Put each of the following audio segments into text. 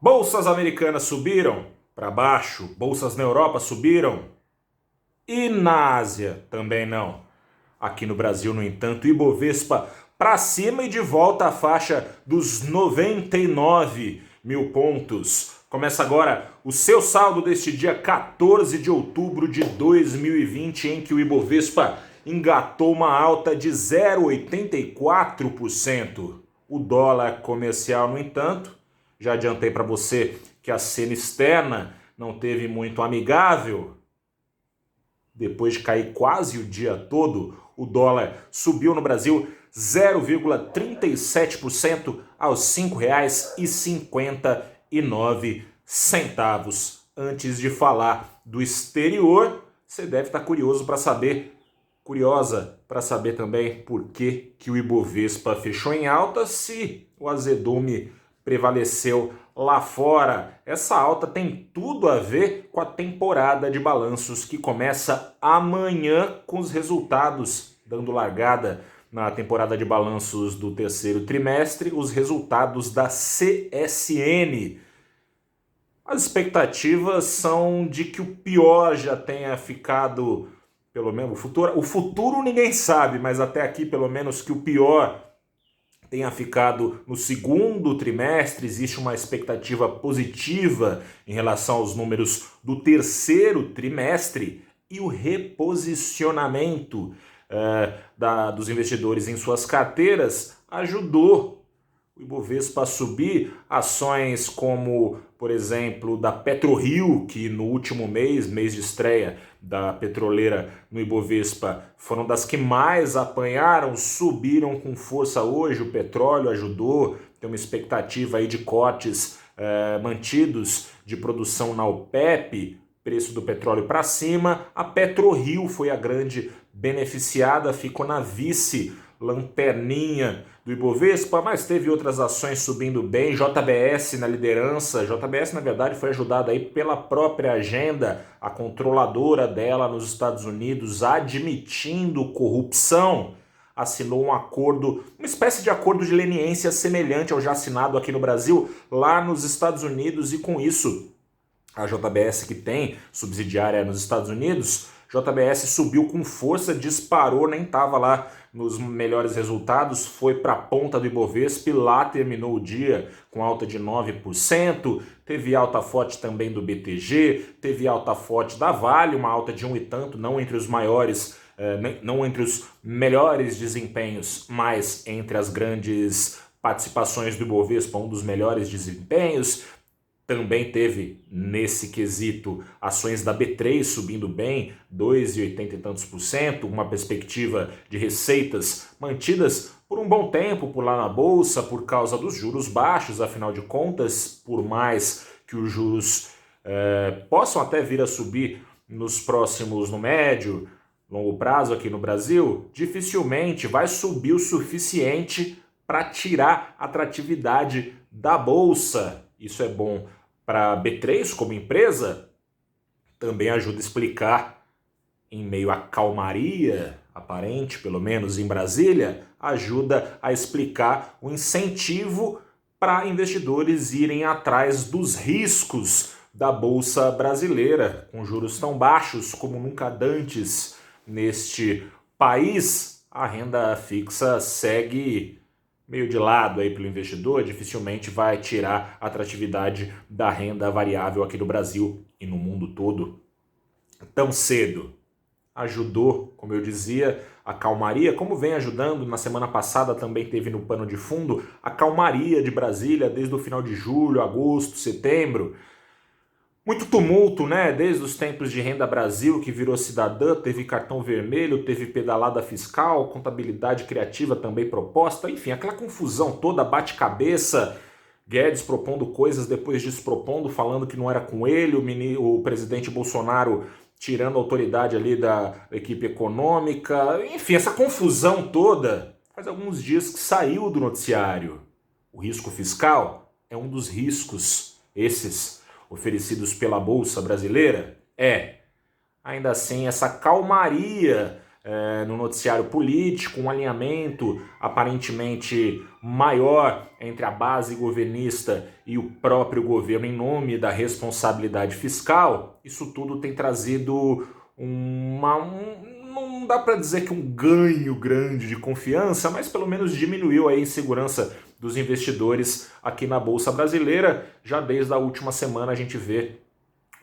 Bolsas americanas subiram para baixo, bolsas na Europa subiram e na Ásia também não. Aqui no Brasil, no entanto, Ibovespa para cima e de volta à faixa dos 99 mil pontos. Começa agora o seu saldo deste dia 14 de outubro de 2020, em que o Ibovespa engatou uma alta de 0,84%. O dólar comercial, no entanto, já adiantei para você que a cena externa não teve muito amigável. Depois de cair quase o dia todo, o dólar subiu no Brasil 0,37% aos R$ 5,59. Antes de falar do exterior, você deve estar curiosa para saber também por que o Ibovespa fechou em alta se o azedume prevaleceu lá fora. Essa alta tem tudo a ver com a temporada de balanços que começa amanhã, com os resultados dando largada na temporada de balanços do terceiro trimestre, os resultados da CSN. As expectativas são de que o pior já tenha ficado, pelo menos o futuro ninguém sabe, mas até aqui pelo menos que o pior tenha ficado no segundo trimestre. Existe uma expectativa positiva em relação aos números do terceiro trimestre e o reposicionamento dos investidores em suas carteiras ajudou o Ibovespa a subir. Ações como, por exemplo, da PetroRio, que no último mês de estreia da petroleira no Ibovespa, foram das que mais apanharam, subiram com força hoje. O petróleo ajudou, tem uma expectativa aí de cortes mantidos de produção na OPEP, preço do petróleo para cima. A PetroRio foi a grande beneficiada, ficou na vice-lanterninha do Ibovespa, mas teve outras ações subindo bem. JBS na liderança. JBS, na verdade, foi ajudada aí pela própria agenda, a controladora dela nos Estados Unidos, admitindo corrupção, assinou um acordo, uma espécie de acordo de leniência semelhante ao já assinado aqui no Brasil, lá nos Estados Unidos, e com isso a JBS, que tem subsidiária nos Estados Unidos, JBS subiu com força, disparou, nem estava lá nos melhores resultados, foi para a ponta do Ibovespa e lá terminou o dia com alta de 9%. Teve alta forte também do BTG, teve alta forte da Vale, uma alta de 1 e tanto, não entre os maiores, não entre os melhores desempenhos, mas entre as grandes participações do Ibovespa, um dos melhores desempenhos. Também teve, nesse quesito, ações da B3 subindo bem, 2,80 e tantos por cento, uma perspectiva de receitas mantidas por um bom tempo por lá na Bolsa, por causa dos juros baixos. Afinal de contas, por mais que os juros possam até vir a subir no médio, longo prazo aqui no Brasil, dificilmente vai subir o suficiente para tirar a atratividade da Bolsa. Isso é bom para a B3 como empresa, também ajuda a explicar, em meio à calmaria aparente, pelo menos em Brasília, ajuda a explicar o incentivo para investidores irem atrás dos riscos da Bolsa brasileira, com juros tão baixos como nunca antes neste país. A renda fixa segue meio de lado aí pelo investidor, dificilmente vai tirar a atratividade da renda variável aqui no Brasil e no mundo todo tão cedo. Ajudou, como eu dizia, a calmaria, como vem ajudando. Na semana passada também teve no pano de fundo a calmaria de Brasília desde o final de julho, agosto, setembro. Muito tumulto, né? Desde os tempos de Renda Brasil, que virou cidadã, teve cartão vermelho, teve pedalada fiscal, contabilidade criativa também proposta, enfim, aquela confusão toda, bate-cabeça, Guedes propondo coisas, depois despropondo, falando que não era com ele, o presidente Bolsonaro tirando a autoridade ali da equipe econômica, enfim, essa confusão toda faz alguns dias que saiu do noticiário. O risco fiscal é um dos riscos, esses oferecidos pela Bolsa Brasileira? Ainda assim, essa calmaria no noticiário político, um alinhamento aparentemente maior entre a base governista e o próprio governo em nome da responsabilidade fiscal. Isso tudo tem trazido não dá para dizer que um ganho grande de confiança, mas pelo menos diminuiu a insegurança dos investidores aqui na Bolsa Brasileira. Já desde a última semana a gente vê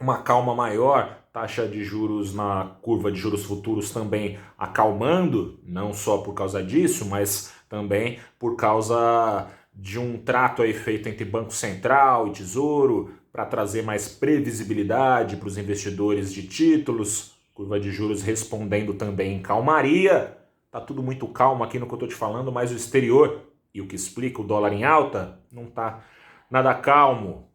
uma calma maior, taxa de juros na curva de juros futuros também acalmando, não só por causa disso, mas também por causa de um trato aí feito entre Banco Central e Tesouro para trazer mais previsibilidade para os investidores de títulos, curva de juros respondendo também em calmaria. Tá tudo muito calmo aqui no que eu estou te falando, mas o exterior, e o que explica o dólar em alta, não tá nada calmo.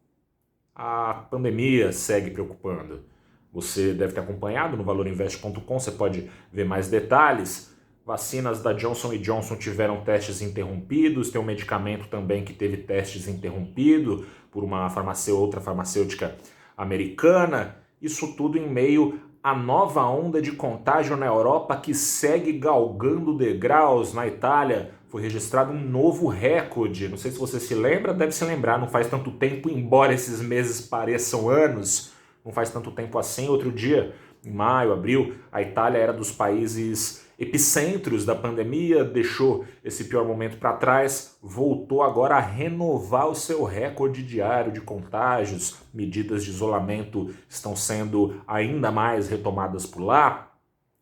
A pandemia segue preocupando. Você deve ter acompanhado no valorinvest.com, você pode ver mais detalhes. Vacinas da Johnson & Johnson tiveram testes interrompidos, tem um medicamento também que teve testes interrompidos por outra farmacêutica americana. Isso tudo em meio à nova onda de contágio na Europa que segue galgando degraus. Na Itália foi registrado um novo recorde. Não sei se você se lembra, deve se lembrar, não faz tanto tempo, embora esses meses pareçam anos, não faz tanto tempo assim. Outro dia, em maio, abril, a Itália era dos países epicentros da pandemia, deixou esse pior momento para trás, voltou agora a renovar o seu recorde diário de contágios. Medidas de isolamento estão sendo ainda mais retomadas por lá.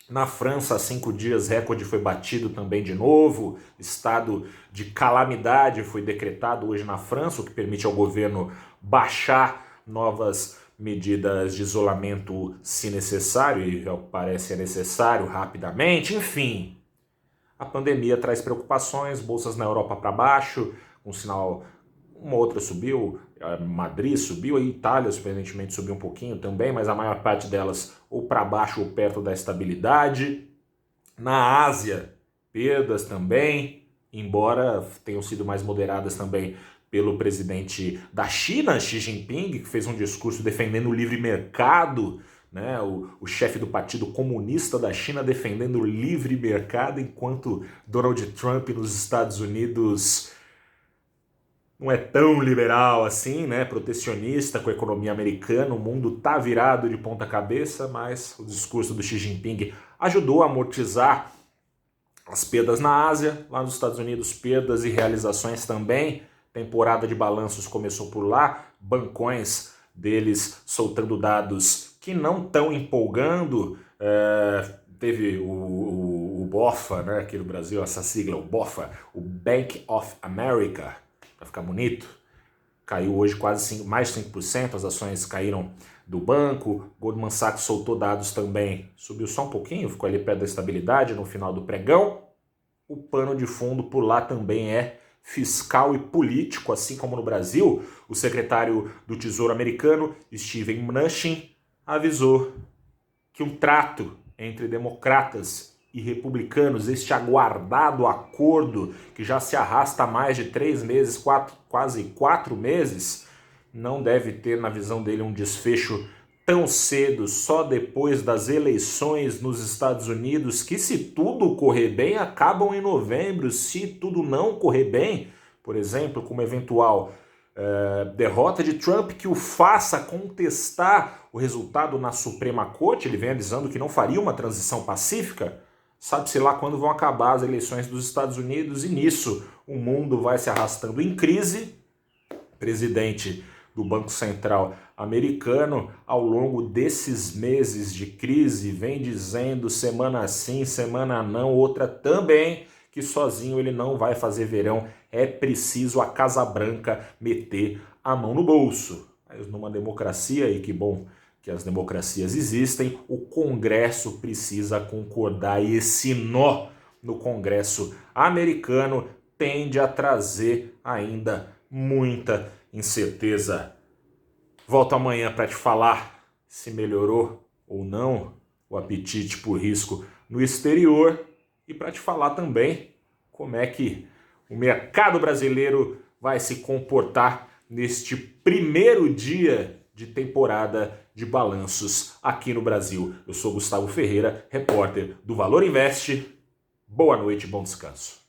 Na França, há 5 dias, recorde foi batido também de novo. Estado de calamidade foi decretado hoje na França, o que permite ao governo baixar novas medidas de isolamento se necessário, e ao que parece é necessário rapidamente. Enfim, a pandemia traz preocupações, bolsas na Europa para baixo, um sinal, uma outra subiu, Madrid subiu, a Itália surpreendentemente subiu um pouquinho também, mas a maior parte delas ou para baixo ou perto da estabilidade. Na Ásia, perdas também, embora tenham sido mais moderadas também pelo presidente da China, Xi Jinping, que fez um discurso defendendo o livre mercado, né? O chefe do Partido Comunista da China defendendo o livre mercado, enquanto Donald Trump nos Estados Unidos não é tão liberal assim, né? Protecionista com a economia americana. O mundo tá virado de ponta cabeça, mas o discurso do Xi Jinping ajudou a amortizar as perdas na Ásia. Lá nos Estados Unidos, perdas e realizações também. Temporada de balanços começou por lá, bancões deles soltando dados que não estão empolgando. Teve o BOFA, né, aqui no Brasil, essa sigla, o BOFA, o Bank of America, para ficar bonito, caiu hoje quase mais de 5%, as ações caíram do banco. Goldman Sachs soltou dados também, subiu só um pouquinho, ficou ali perto da estabilidade no final do pregão. O pano de fundo por lá também é fiscal e político, assim como no Brasil. O secretário do Tesouro americano, Steven Mnuchin, avisou que um trato entre democratas e republicanos, este aguardado acordo que já se arrasta há mais de 3 meses, quase 4 meses, não deve ter, na visão dele, um desfecho tão cedo, só depois das eleições nos Estados Unidos, que, se tudo correr bem, acabam em novembro. Se tudo não correr bem, por exemplo, com uma eventual derrota de Trump que o faça contestar o resultado na Suprema Corte, ele vem avisando que não faria uma transição pacífica, sabe-se lá quando vão acabar as eleições dos Estados Unidos, e nisso o mundo vai se arrastando em crise. Presidente do Banco Central americano, ao longo desses meses de crise, vem dizendo semana sim, semana não, outra também, que sozinho ele não vai fazer verão, é preciso a Casa Branca meter a mão no bolso. Mas numa democracia, e que bom que as democracias existem, o Congresso precisa concordar, e esse nó no Congresso americano tende a trazer ainda muita incerteza. Volto amanhã para te falar se melhorou ou não o apetite por risco no exterior, e para te falar também como é que o mercado brasileiro vai se comportar neste primeiro dia de temporada de balanços aqui no Brasil. Eu sou Gustavo Ferreira, repórter do Valor Invest. Boa noite, bom descanso.